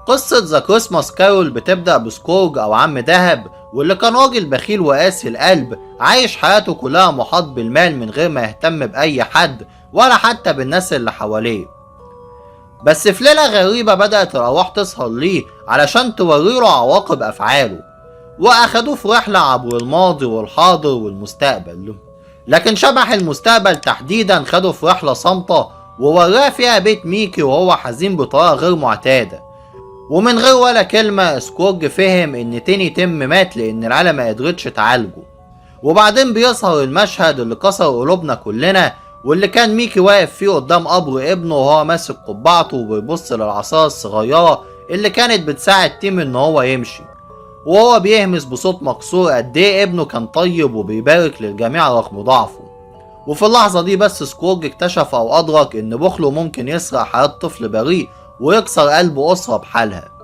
قصة ذا كريسماس كارول بتبدأ بسكورج أو عم دهب، واللي كان راجل بخيل وقاسي القلب عايش حياته كلها محاط بالمال من غير ما يهتم بأي حد ولا حتى بالناس اللي حواليه. بس في ليلة غريبة بدأت الأرواح تسهر ليه علشان توريله عواقب أفعاله، وأخدوه في رحلة عبر الماضي والحاضر والمستقبل. لكن شبح المستقبل تحديدا خده في رحلة صامتة ووراه فيها بيت ميكي وهو حزين بطريقة غير معتادة، ومن غير ولا كلمة سكورج فهم ان تيني تيم مات لان العيلة ما قدرتش تعالجه. وبعدين بيظهر المشهد اللي كسر قلوبنا كلنا، واللي كان ميكي واقف فيه قدام قبر ابنه وهو ماسك قبعته وبيبص للعصاية الصغيرة اللي كانت بتساعد تيم ان هو يمشي، وهو بيهمس بصوت مكسور قد ايه ابنه كان طيب وبيبارك للجميع رغم ضعفه. وفي اللحظة دي بس سكورج اكتشف او ادرك ان بخله ممكن يسرق حياة طفل بريء ويكسر قلب اسرة بحالها.